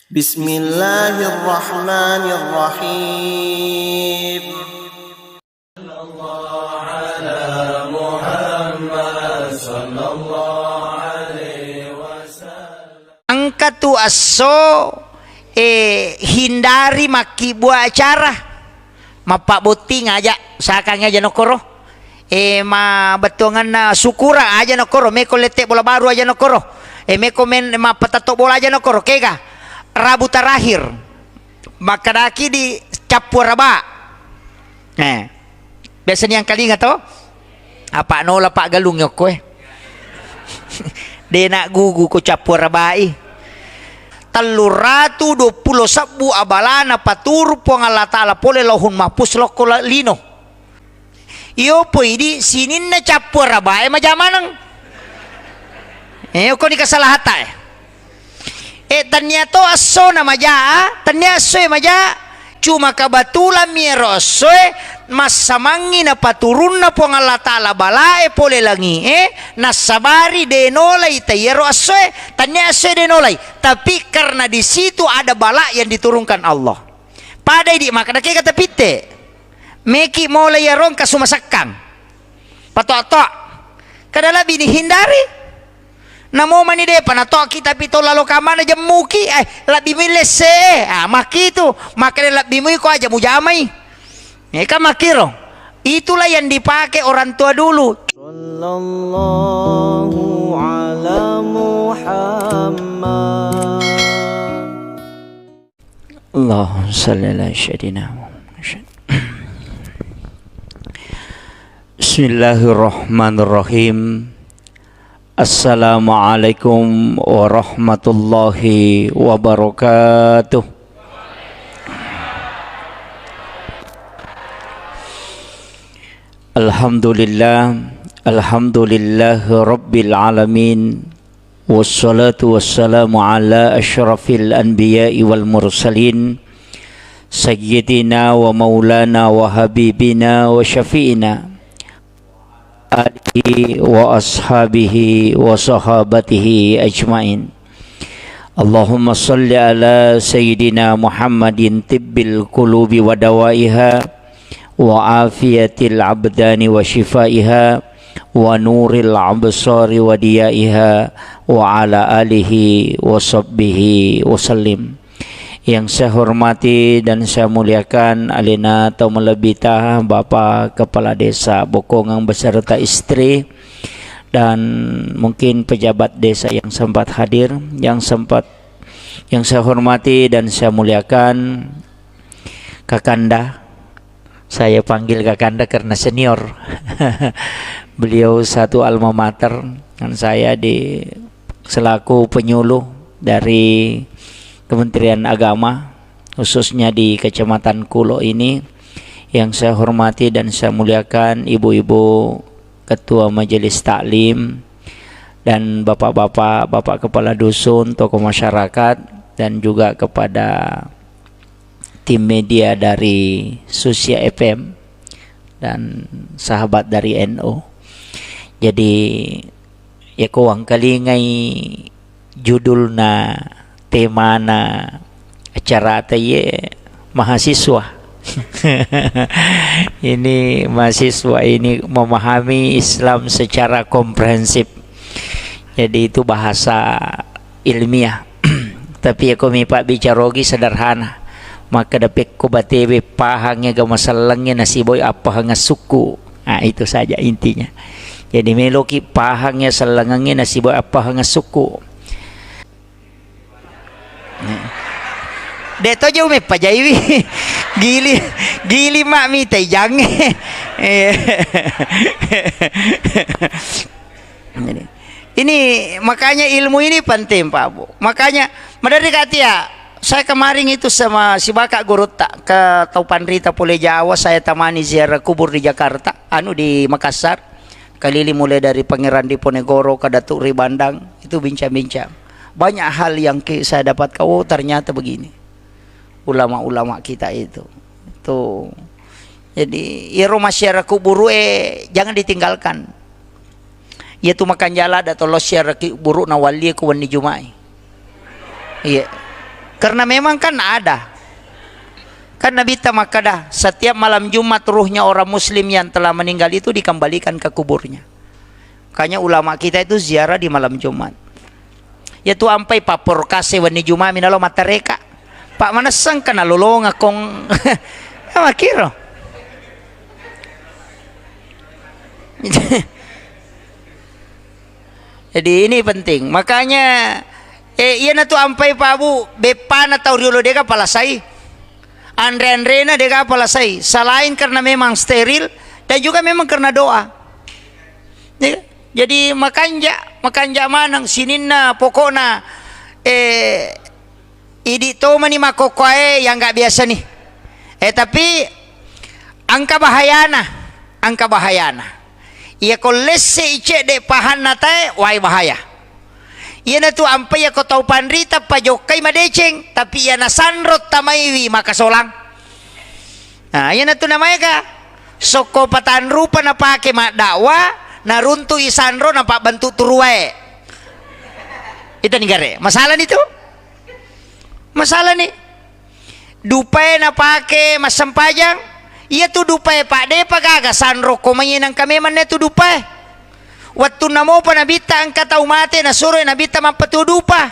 Bismillahirrahmanirrahim. Angkatu aso hindari maki buat acara mapak boti ngajak seakan aja nokoro ma betongan na sukura aja nokoro meko letek bola baru aja nokoro meko men ma petato bola aja nokoro kega Rabu terakhir maka daki di Capuraba biasanya yang kali nggak tahu apa nola pak galung yoko dia nak gugu ko Capurabai teluratu 20 sabu abalana paturu po ng Allah Ta'ala pole lahun mapus loko lino iyo po idi sinin na Capurabai majamanang ko ni kasalahata tanya to aso na maja tanya aso maja cuma kabatulan miro aso masamangi na paturun na po ng Allah Ta'ala balae pole langi nasabari denolay tayero aso tanya aso denolay tapi karena di situ ada bala yang diturunkan Allah pada di maka kaya kata pite meki mulai yarong kasumasakang patok-tok kadala bini hindari namo mani de panato kita pito lalo kamana jamuki labi milese maki itu makanya labi mu ko aja mujamai kan makiro itulah yang dipakai orang tua dulu. Sallallahu ala Muhammad. Allahumma shalli ala sayyidina Muhammad. Bismillahirrahmanirrahim. Assalamualaikum warahmatullahi wabarakatuh. Alhamdulillah rabbil alamin wassalatu wassalamu ala asyrafil anbiya'i wal mursalin sayyidina wa maulana wa habibina wa syafi'ina alihi wa ashabihi wa sahabatihi ajmain. Allahumma salli ala sayyidina Muhammadin tibbil qulubi wa dawaiha wa afiyatil abdani wa shifaiha wa nuril absari wa diyaiha wa ala alihi wa sahbihi wa sallim. Yang saya hormati dan saya muliakan alina atau melebita Bapak Kepala Desa Bokongang beserta istri dan mungkin pejabat desa yang sempat hadir, yang saya hormati dan saya muliakan Kakanda. Saya panggil Kakanda karena senior. Beliau satu alma mater dan saya di selaku penyuluh dari Kementerian Agama khususnya di Kecamatan Kulo ini. Yang saya hormati dan saya muliakan ibu-ibu ketua majelis taklim dan bapak-bapak, bapak kepala dusun, tokoh masyarakat dan juga kepada tim media dari Susia FM dan sahabat dari NO. Jadi ya kuang kalingai judulna temana acara taye mahasiswa. Ini mahasiswa ini memahami Islam secara komprehensif. Jadi itu bahasa ilmiah. Tapi aku mipak bicarogi sederhana. Maka dapat ko batebe pahangnya ga masalangnya nasiboy apa hanga suku. Itu saja intinya. Jadi meloki pahangnya salangangnya nasiboy apa hanga suku. Deto jauh me pajaiwi gili mak mi tai jange. Ini makanya ilmu ini penting Pak Bu. Makanya madari katia saya kemarin itu sama si Bakak Gorota ke Taupan Rita Pole Jawa, saya temani ziarah kubur di Jakarta, di Makassar. Keliling mulai dari Pangeran Diponegoro ke Datuk Ribandang, itu bincang-bincang. Banyak hal yang saya dapat ternyata begini. Ulama-ulama kita itu. Jadi, iro masyarakat kubur jangan ditinggalkan. Yaitu makan jala atau lo syarakat kubur na wali ku wani Jumai. Iya. Karena memang kan ada. Kan Nabi Tamakada setiap malam Jumat ruhnya orang muslim yang telah meninggal itu dikembalikan ke kuburnya. Makanya ulama kita itu ziarah di malam Jumat. Ya tu ampai papor kase wani Jumat minalo matareka. Pak manasang kana lolong akong makiro. Jadi ini penting. Makanya iya na tu ampai Pak Bu bepan atau riolo deka palasai. Andre-andrena deka palasai. Selain karena memang steril dan juga memang karena doa. Jadi makanja manang sininna pokokna idi to mani makokoe yang nggak biasa nih. Tapi angka bahayana. Iya ko lesse ice de pahan natae wai bahaya. Iya na tu ampai ya ko tau panrita pajokai madeceng tapi iya na sanrot tamaiwi makasolang. Nah, iya na tu namanya ka. Soko patan rupa na pake mak dakwa na runtu isanro na pak bantu turuwae. Itu nih masalah nih tuh. Masalah nih. Dupai na pake masam pajang. Iya tu dupai pak de pagaga sanro komayin ang kami man netu dupai. Waktu namo pa nabita ang kataw mate na suro nabita mapatudupa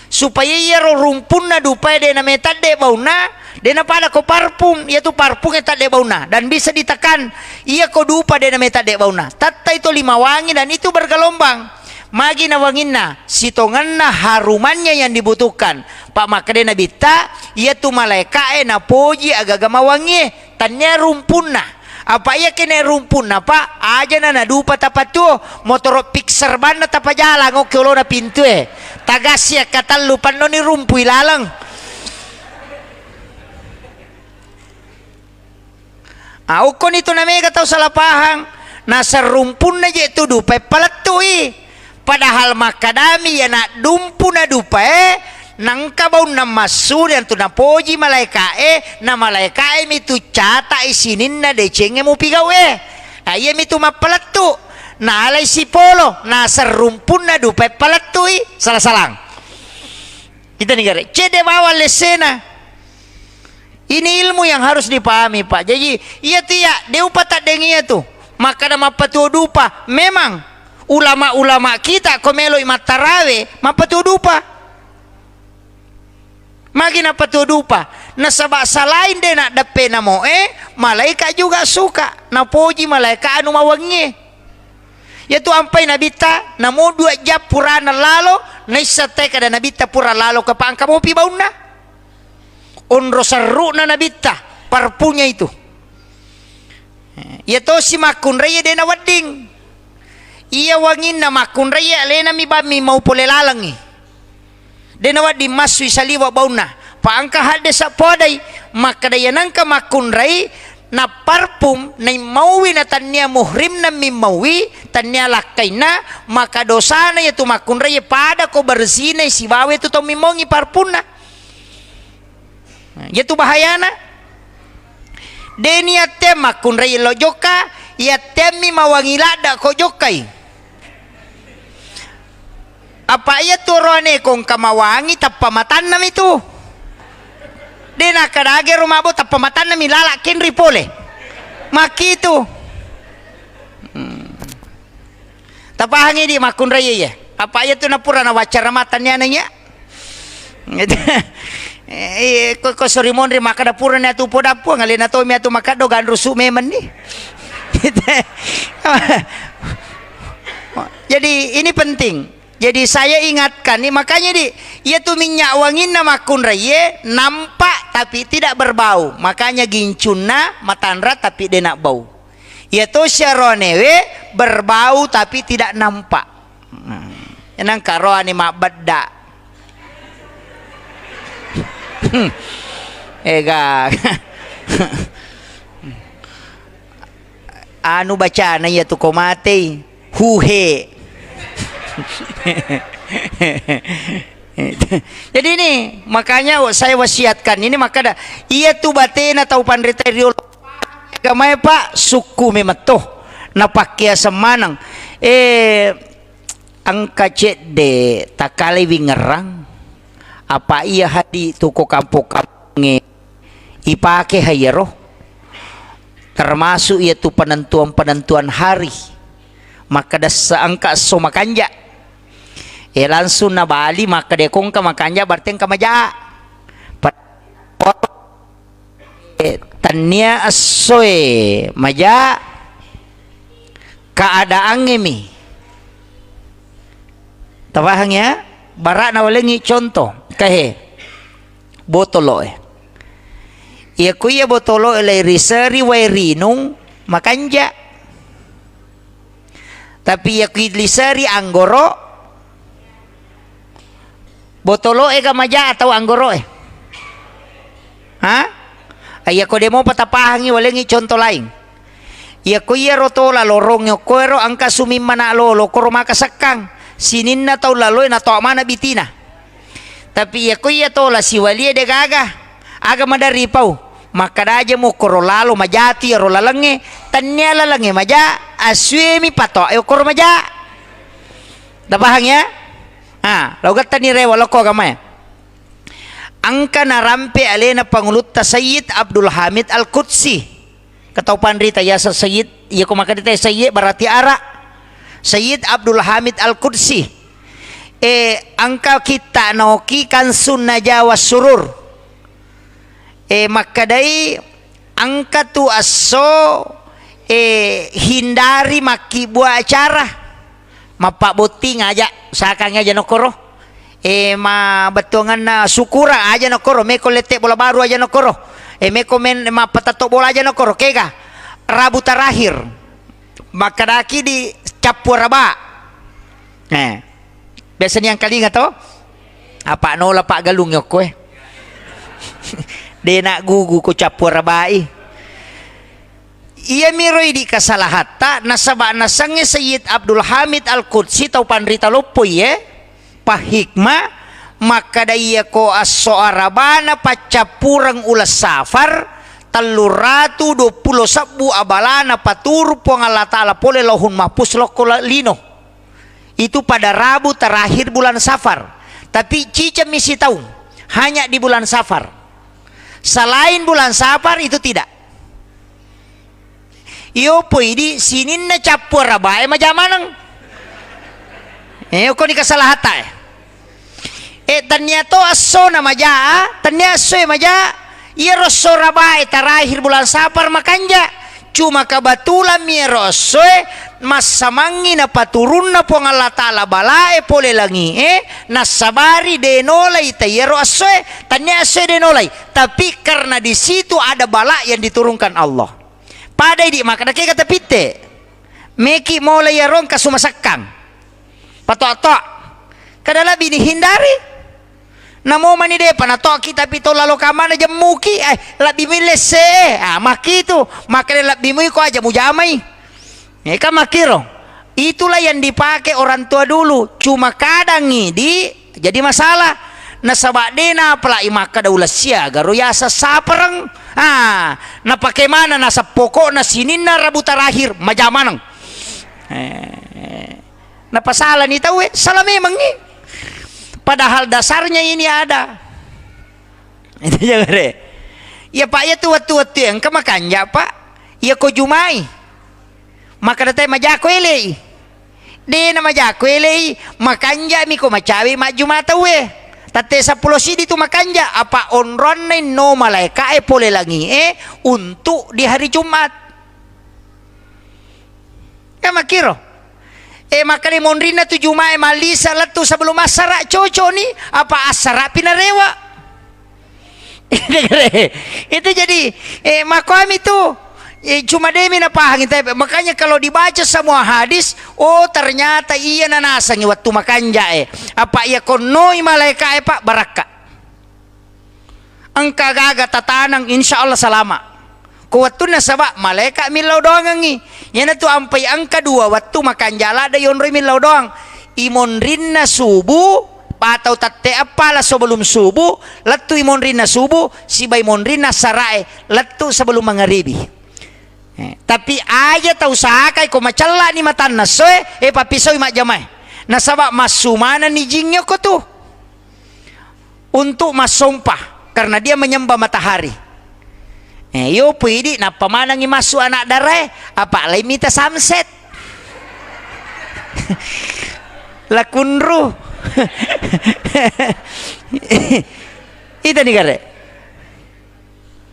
supaya iya ro rumpun na dupai de na metade bauna de na pada ko parfum iya tu parfum eta de bauna dan bisa ditekan iya ko dupa de na metade bauna tatta itu 5 wangi dan itu bergelombang magi na wangin na sitongan na harumannya yang dibutuhkan pak maka de nabita iya tu malaika na poji agaga mawangi tanya rumpun na apa iya kene rumpun apa aja na dupa tapat tu motor pixer ban na tapajala ngokyo na pintu tagasya katal lupan no ni rumpu ilalang ukon itu namanya katau salapahang nasa rumpun na je tu dupa palatui padahal makadami ya nak dumpu na dupa nangka bau na masur yang tu na poji malaikae na malaikae mi tu cata isinin na decenge mo pigaw ayam itu mapalatu na alay si polo na serumpun na dupe palatui salah-salang kita nih cede bawa lesena ini ilmu yang harus dipahami Pak jadi iya tiya deu patak dengia tu maka na mapatu dupa memang ulama-ulama kita komelo imatarawe mapatu dupa magi na patudupa na sabasa lain de na dape na mo malaika juga suka na poji malaika anu mawangi yaitu ampai nabita na mo 2 jap purana lalo na isate kada nabita pura lalo ka paangka mo pibauna onro seru na nabita parpunya itu yaitu si makun raya de na wading iya wangin na makun raya lena mi bami mau pole lalangi denawa di masui saliwa bauna paangka hade sa podai maka dayanang ka makunrai na parfum na mawi na tanya muhrim na mimawi tanya lakaina maka dosana ya tu makunrai pada ko bersina si bawe tu to mimongi parfumna ya tu bahayana denia te makunrai lojoka ya temi mawangilada ko jokai apa iya turone kong kamawangi tapamatan nam itu di nakadage rumabo tapamatan nam ilalakin ripole maki itu tapahangi di makun raya ya apa iya tu napura na wacara matannya nanya ko sorimon ri makada pura na tu podapu ngalina to mi atu makado ganrusu memen ni jadi ini penting. Jadi saya ingatkan nih makanya ia tuh minyak wangin nama kun raya nampak tapi tidak berbau makanya gincuna matandra tapi dia nak bau ia tuh syaronewe berbau tapi tidak nampak enang karo ani mak bedda ega anu bacana ya tuh komate huhe jadi ini makanya saya wasiatkan ini maka iya tu batena tau pandrita riol gamay Pak suku memetoh napakya semanang ang kacet de takali wingerang apa iya hadi tuko kampung-kampung ipake hayero, termasuk yaitu penentuan hari, maka dasa angka so makanja langsung na bali maka dekong ka makanja berarti ka maja tanya asoy maja keadaan ngemi tabahang ya barak na walengi contoh kahe botolo iya kuya botolo ilay risari way rinong makanja tapi iya kuya lisari anggoro botolo kamaja atau anggoro ha ay ko demo patapahangi walengi contoh lain iya kuya rotola lorong yo kuero angka sumimana lolo koro makasakang sinin na tau laloy na to mana bitina tapi ya kuya tola si wali de gaga aga madari pau maka aja mo korolalo majati ro lalange tanya lalange maja aswemi pato ayo kor maja dabahang ya logat tani rewa loko gamay angka narampe alena pangulutta Sayyid Abdul Hamid Al-Qudsi katau pandrita yasa Sayyid iya ko makadita Sayyid berarti ara Sayyid Abdul Hamid Al-Qudsi angka kita noki kan sunnah Jawa surur makadai angka tu aso hindari maki buat acara mapak boting aja sakang aja nokoro ma betongan na sukura aja nokoro meko letek bola baru aja nokoro meko men ma patato bola aja nokoro kega Rabu terakhir maka daki di capur raba biasanya yang kali nggak tahu apa nola pak galung yoko dia nak gugu ko capur rabai iya miroi di kasalahata nasaba nasange Sayyid Abdul Hamid Al-Qudsi tau pandrita lopoi pahikma maka daya ko aso arabana pacapurang ulas safar taluratu 20 sabu abalana paturu po ng Allah Ta'ala pole lahun mapus loko lino itu pada Rabu terakhir bulan Safar tapi cica misi tahu hanya di bulan Safar selain bulan Safar itu tidak iyo po ini sinin na capur rabae majamanang ko ni kasalahata tanya to aso na maja tanya aso maja iya rosorabae terakhir bulan Safar makanja cuma kabatulan mi rosoe masamangi na paturun na po ng Allah Ta'ala balae pole langi nasabari denolay tayero asoe tanya asoe denolay tapi karena di situ ada bala yang diturunkan Allah pada di maka kata pite meki mulai yarong kasumasakang pato-to kadala binihindari namo mani de panato kita pito lalo kamana jam muki labi milese maki itu makanya labi mu ko aja mujamai kan makiro itulah yang dipakai orang tua dulu cuma kadang di jadi masalah nasaba dena pala imaka daulah siaga royasa saperang na pakai mana nasa pokok na sinin na Rabu terakhir majamanang na pasalan itaw salah memang padahal dasarnya ini ada itu jangan deh ya pak ya tuat-tuat yang kemakanya pak ya ko jumai maka datay majako ele de na majako ele makanja mi ko macawi majumata we tate sa pulosi itu makanja apa onron na no malaika pole langi untuk di hari Jumat makiro maka ni monrina tu Jumae malisa latu sebelum asara coco ni apa asara pinarewa itu jadi makami tu cuma demi napahangin tayo makanya kalau dibaca semua hadis ternyata iya nanasang waktu makanja apa iya konoi malaika pak baraka angka gaga tatanang insyaallah salama kuwatu na saba malaika milaw doang ngi yan tu ampai angka 2 waktu makan jala da yon milaw doang imon rin na subuh pataw tatte apala sebelum subuh latu imon rin na subuh si bay mon rin na sarae latu sebelum mangaribi tapi aja tahu sakay ko macalla ni matan na soe papisoy majamay nasaba masumana ni jingyo ko tu untuk masumpah karena dia menyembah matahari. Yo pwede na pamanangi masuk anak darai apa lay mita sunset. Lakunru. Itu nih kare.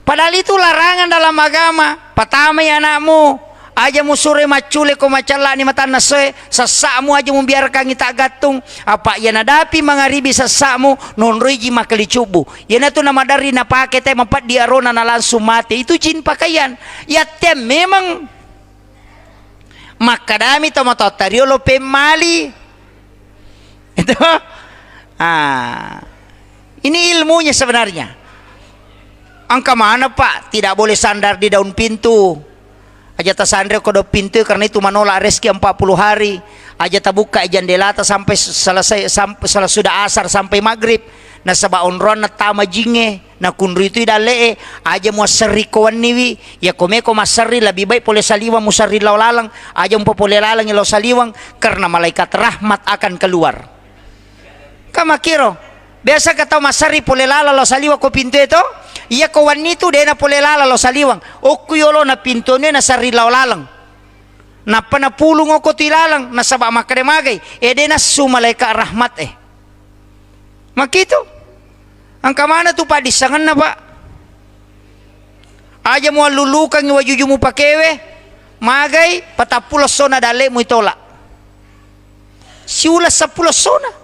Padahal itu larangan dalam agama. Patamai anakmu aja musure macule ko macala ni mata nasoe sasakmu aja membiarkan kita gatung apa ya nadapi mangaribi sasakmu non ruiji makali cubu ya na tu nama dari na pake teh mampat dia rona na langsung mati itu jin pakaian ya tem memang makadami tomatotario lo pemali itu ini ilmunya sebenarnya. Angka mana Pak? Tidak boleh sandar di daun pintu. Aja ta sandar ke daun pintu karena itu menolak rezeki 40 hari. Aja ta buka jendela sampai selesai sampai sudah asar sampai maghrib. Na sabaon ron na tama jinge na kunri itu idale aja mo seri kawan niwi ya kome ko masari lebih baik boleh saliwang musari lalang aja mo boleh lalang ilo saliwang karena malaikat rahmat akan keluar. Kamakiro biasa kata masari boleh lala lo saliwang ko pintu itu iya kawan itu dia na boleh lala lo saliwang o kuyolo na pintu ni na sari lalang na panapulong o ko tilalang na sabak makademagay dia na sumalaikat rahmat makito ang kamana tu pa disangan na ba aja mo lulukan yung wajuju mo pakewe magay patapulos na dali mo itola siulas sa pulosona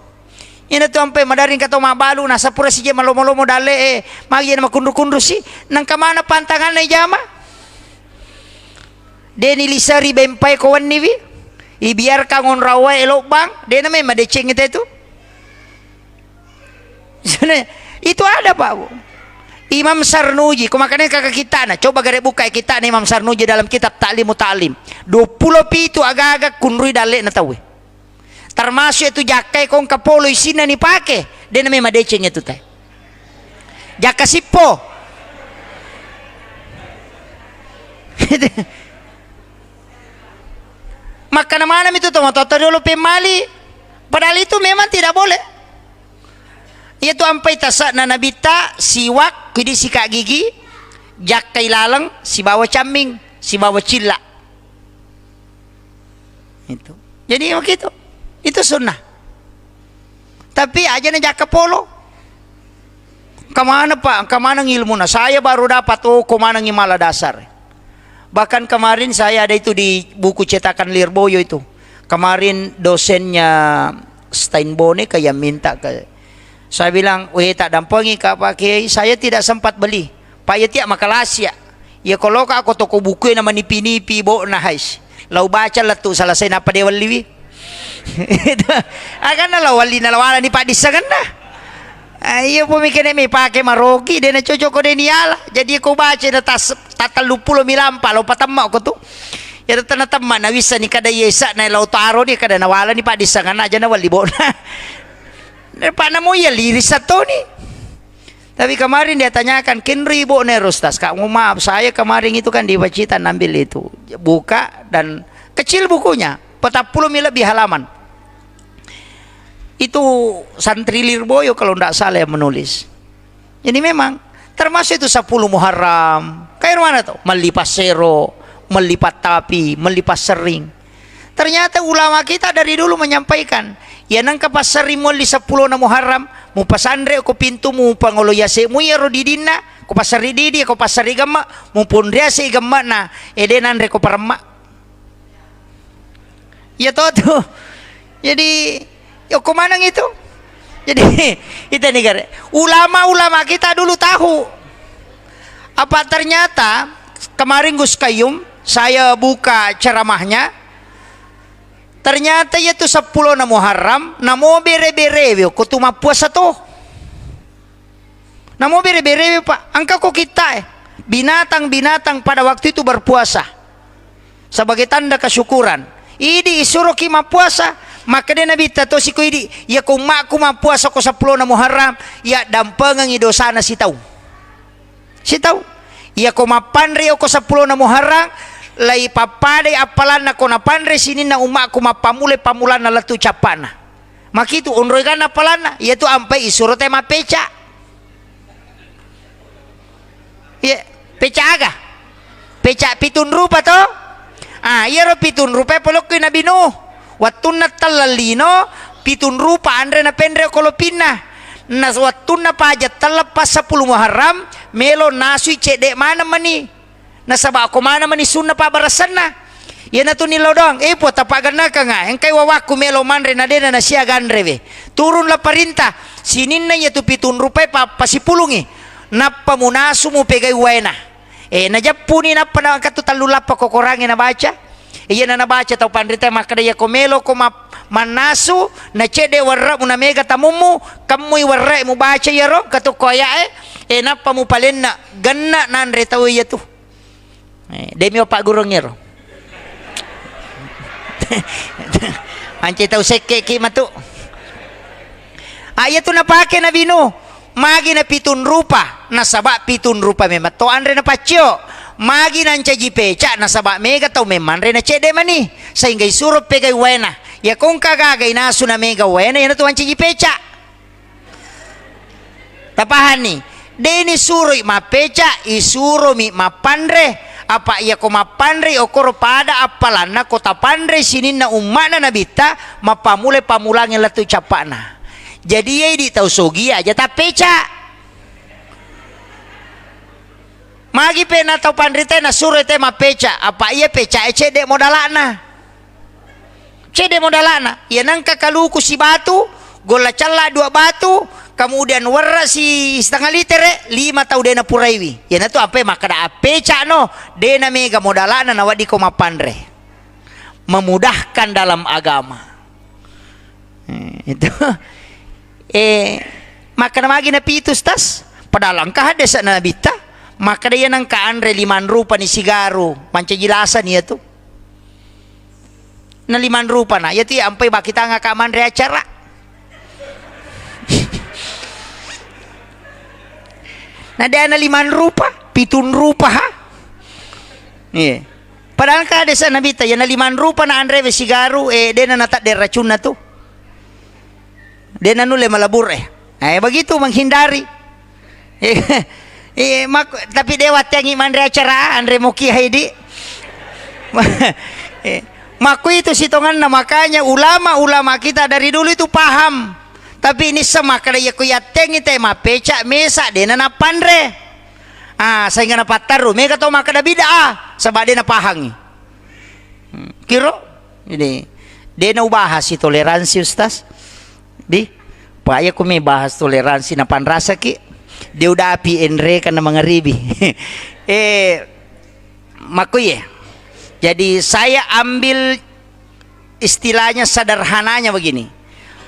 ina tu ampe madaring kato mabalu na sa pura si je malomo-lomo dali magi na makundur-kundur si nang kamana pantangan na jama deni lisari bempay kawan niwi ibiarkan on rawa elok bang dena may madeceng itu itu ada Pak Bu. Imam Sarnuji kumakanya kakak kita nah coba gare buka kita nih Imam Sarnuji dalam kitab Ta'limu Ta'lim 20 pitu agak-agak kunrui dale na tahu termasuk itu jakai kong kapolo isina ni pake dia namanya madeceng itu teh jaka sipo maka mana itu tomato dulu pemali padahal itu memang tidak boleh. Itu ampai tasak na nabita siwak kudi sikat gigi jakai lalang si bawa cambing si bawa cila itu jadi begitu itu sunnah tapi aja na jaka polo kemana Pak kemana ngilmu na saya baru dapat kemana ngimala dasar bahkan kemarin saya ada itu di buku cetakan Lirboyo itu kemarin dosennya Steinbone kayak minta ke saya bilang, weh tak dampangi Kak Pak Kiai, saya tidak sempat beli. Pak ya tiap makalasya. Ya kalau aku toko buku nama nipi-nipi bawa nahais. Lau baca lah tu salah saya napa dewan liwi. Akan lah wali nalawala ni Pak disangan dah. Ayo pemikiran ni pakai maroki dia nak cocok kau dia niala. Jadi aku baca dah tata lupulo milampa lau patamak aku tu. Ya tata teman na wisa ni kada yesa na lau taro ni kada nawala ni Pak disangan aja na wali bawa. Pana mo ya liris satu nih. Tapi kemarin dia tanyakan kin ribu nerustas. Kak maaf saya kemarin itu kan di Pacitan ambil itu buka dan kecil bukunya 40 lebih halaman. Itu santri Lirboyo kalau tidak salah yang menulis. Jadi memang termasuk itu 10 Muharram. Kayak mana tuh? Melipas sero, melipat tapi, melipas sering. Ternyata ulama kita dari dulu menyampaikan ya nang kapasari mo li 10 na Muharram mo pasandre ko pintu mo pangolo yase mo yaro didina ko pasari didi ko pasari gamma mo pundria se gamma na edenan re ko parma ya toto jadi yo kumanang itu jadi itu negara ulama-ulama kita dulu tahu apa ternyata kemarin Gus Kayum saya buka ceramahnya ternyata itu 10 na Muharram namo bere-bere ko tuma puasa to namo bere-bere Pak angka ko kita binatang-binatang pada waktu itu berpuasa sebagai tanda kesyukuran idi isuruh kima puasa maka dia nabi tato si ko idi ya ko maku puasa ko 10 na Muharram ya dampengang idosana si tahu ya ko mapandre ko 10 na Muharram lai papadai apalan na kona pandre sini na umakku mapamule pamulan na latu capana makitu onroikan apalan na yaitu ampai isuro tema peca Iya, peca aga. Peca pitun rupa to. Iya ro pitun rupa polok ko Nabi Nuh. Wattun na talalino pitun rupa andre na pendre kolopina. Nas wattun na pajat talapas 10 Muharram melo nasui cedek mana mani. Nasaba ako mana mani sunna pabarasan na. Yan na to nilaw dong. Po tapagan na ka nga. Ang kay wawaku melo manre na din na siya ganre we. Turun la parinta. Sinin na niya to pitun rupay pasipulungi. Napamunaso mo pegay wena. Najapunin na pa na katutalula pa kukurangin na baca. Yan na nabaca tau pandrita makadaya komelo ko manasu na cede warra mo na mega tamumu kamuy warra mo baca yaro katukoya napa mo palen na ganna nanre tau yato. Demi pa gurong yaro. Anci tau seke ki matu. Ayato na pake na bino. Magi na pitun rupa. Nasaba pitun rupa memang. To andre na pacio. Magi na anca jipeca. Nasaba mega tau memang. Re na cede mani. Sehingga isurup pegay wena. Ya kung kagagay nasu na mega wena. Yan na to anca jipeca. Tapahan ni. Deni surui mapeca. Isuro mi mapandre. Apa iya ko mapandre o koro pada apalana kota pandre sinin na umana na bita mapamulai pamulangin latu capana. Jadi ye di tau sogi aja tapeca. Magi pe na tau pandre te na suru te mapeca. Apa iya peca cede modalana. Cede modalana. Ya nang kakaluku si batu, gola cala 2 batu. Kemudian warra si setengah liter 5 tau dena puraiwi. Ya na tu apa makada apeca no dena mega modalana na wadi ko mapandre. Memudahkan dalam agama. Itu maka magi na pitus tas padahal angka hades na bita maka dia nang kaanre 5 rupa ni sigaru panca jelasan ya tu na 5 rupa na ya ti ampai bakita nga kamandre acara. Nah dia na 5 rupa, 7 rupa ha. Iya. Padahal ka ada sana bita ya na 5 rupa na andre we sigaru dia na natak de racun na tu. Dia na nule malabur begitu menghindari. Tapi dewa tengi mandre acara andre moki haidi. Maku itu sitongan na makanya ulama kita dari dulu itu paham. Tapi ini sama kada ya kuyateng ite mapeca mesa dena na pandre. Sehingga na pataru mega to makada bida sabab dena pahangi. Kiro ini dena ubahas si toleransi ustaz. Di paya ko may bahas toleransi na panrasa ki. Dia udah api enre kana mangaribi. Makuye. Jadi saya ambil istilahnya sederhananya begini.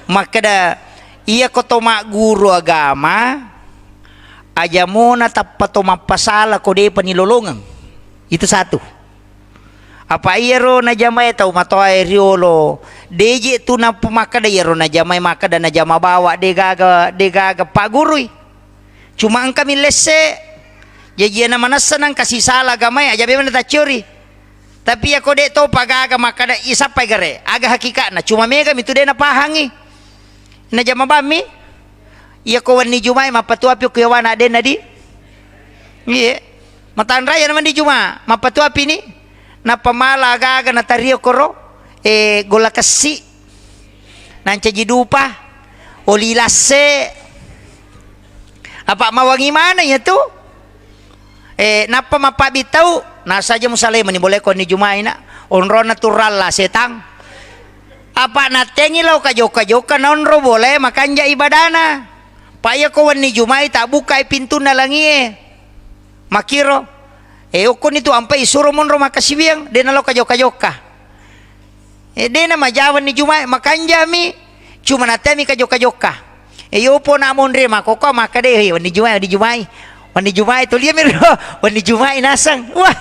Makada iya ko toma guru agama aja mo na tapatoma pasala ko de panilolongan itu satu apa iya ro na jamay tau matoy riolo deje tu na pumakada iya ro na jamay makada na jama bawa de gaga pagurui cuma ang kami lesse jadi na manasa nang kasih sala gamay aja be na tacuri tapi ako de to pagaga makada isa pay gare aga hakika na cuma mega mitu de na pahangi na jama bami iya ko wani jumai mapatuapi ko yawana den nadi iya matan raya naman di juma mapatuapi ni na pamala aga na tario koro gola kasi nanca jidupa olilase apa mawangi mana ya tu napa mapabitau nasa aja musalay mani boleh ko ni jumai na onro natural la setang apa natengi lau kajoka nonro boleh makanja ibadana paya ko wani jumai tak buka pintu na langi makiro ukon itu ampai suruh monro makasibiang dena lau kajoka dena majawan ni jumai makanja mi cuma natemi kajoka upo na monre makoko makade wani jumai tu liam miro wani jumai nasang wah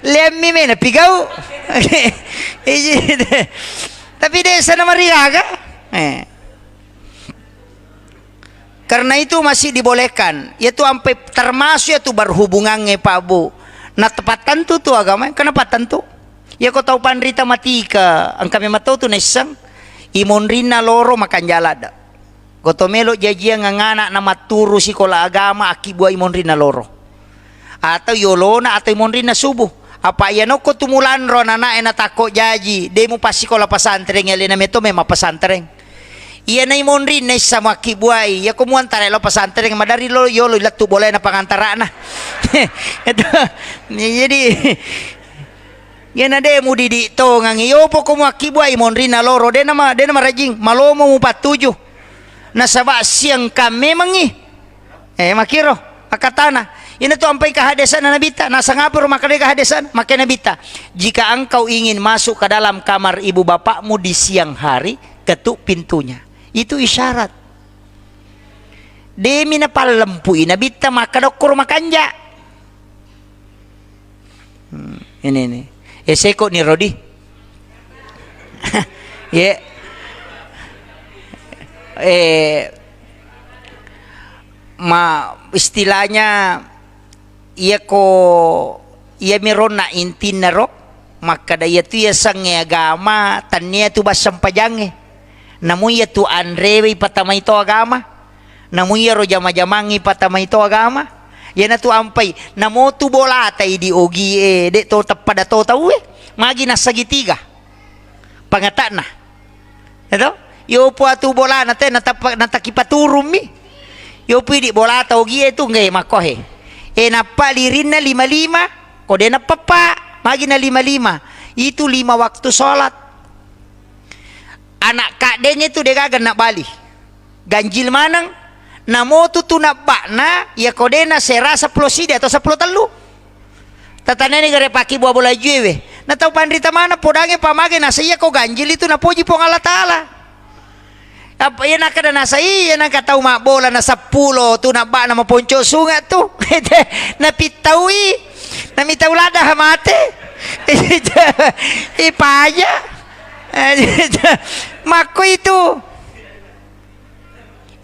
lemi mena pigau tapi desa nama riaga karena itu masih dibolehkan yaitu sampai termasuk yaitu berhubungannya Pak Bu nah tepat tentu tuh agama kenapa tentu ya kau tahu pandrita matika ang kami matau tu nesang imonrina loro makan jalada Kotomelo jajia ngangana na maturo sikola agama akibuay mon rin na loro. Atau yolona atau mon rin na subuh. Apa yan ko tumulan ro na natako jaji. De mo pasikola pasantren yali na meto may mapasantren. Iya na mon rin na sa makibuay. Ya kumuan tarelo pasantren madari lo yolo ilat tu boleh na pangantara na. Ito jadi yan na de mo didito ngang iyo po kumuakibuay mon rin na loro. De na rajing malomo mo patuju. Nasaba siyang kami mangi makiro akatana ina to ampay kahadesan na nabita nasa nga pero makade kahadesan makai nabita jika engkau ingin masuk ke dalam kamar ibu bapakmu di siang hari ketuk pintunya itu isyarat demi na palempui nabita makadokor makanja ini seko ni Rodi ya istilahnya ia meron na intin na ro maka daya tu ya sang agama tanya tu basam pajange namun ya tu anrewe patamay to agama namun ya ro jama-jamangi patamay to agama ya na tu ampay namo tu bola tay di ogi de to tapada to tau magi na sagitiga pangata na ito yo po atu bola nate natakipaturum mi yo pidi bola tau gie tu ngai makohe napalirin na 55 kode na papa magi na 55 itu 5 waktu sholat anak kadeng itu degagan nak bali ganjil manang namo tu tunabak na ya kode na sera 10 sidi atau 10 telu tatane ni gare paki buah bola juwe na tau pandrita mana podange pamage na saya ko ganjil itu na puji pong Allah Taala apa yan nakada nasa iya nakataw bola na 10 tu na ba na maponcho sunga tu napitawi namitawlada hamate ipaya mako itu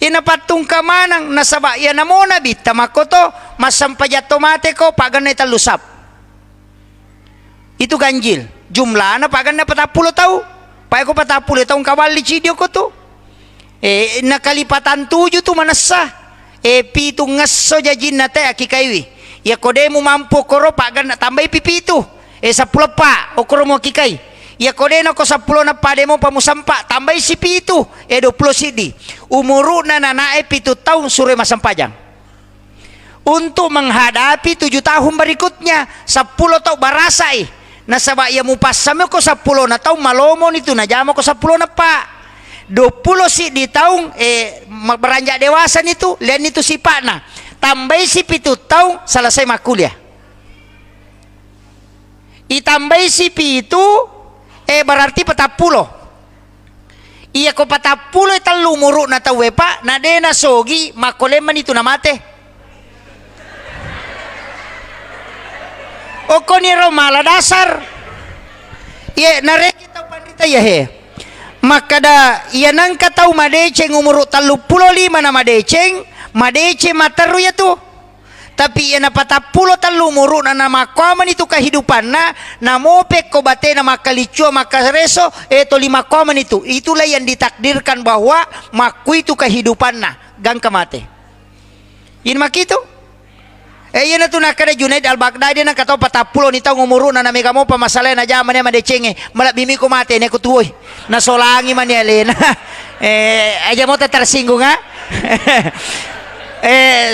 inapatung kamanang nasaba yan na muna bita mako to masampayat tomate ko pagan na italusap itu ganjil jumlah na pagan na 40 tau pay ko 40 taong kawali cidio ko to nakalipatan 7 tu manasa pitung ngaso jajin nate akikaiwi ya kode mo mampu koro pagan na tambay pipitu 10 pa okoro mo kikai ya kode na ko 10 na pade mo pamusampa tambay si pitu 20 sidi umuru na nanae 7 tahun sure masampajang untuk menghadapi 7 tahun berikutnya 10 tahun barasai nasaba ya mupasame ko 10 na tahun malomo itu najama ko 10 na pa 20 si di tahun beranjak dewasa itu lian itu si pak na tambah si 7 tahun selesai makuliah itambah si pitu berarti 40 iya ko 40 telu muruk na tawe pak na dena sogi makoleman itu namate oko ni romala dasar iya nareki tau pandita ya he maka da iyanang katau madeceng umur 35 na madeceng materu ya tu tapi iya na 40 telu umur na namakoman itu kehidupan na mopek ko bate na makalicio makareso eto 5 koman itu itulah yang ditakdirkan bahwa maku itu kehidupan na gang kamate in makitu yan na tu nakada Junaid al-Baghdadi na katau 40 ni taong umuro na namiga mo pamasalay na jaman niya madechenge malabimi ko mate na kutuoy na solangi man niya lena aja mo tatarsinggo nga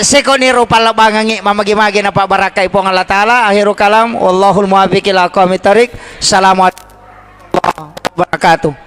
sekoniro palabangangi mamagi-magi na pabarakay po ng Allah Ta'ala ahiru kalam wallahul muwafiq ila aqwamit thariq. Assalamualaikum warahmatullahi wabarakatuh.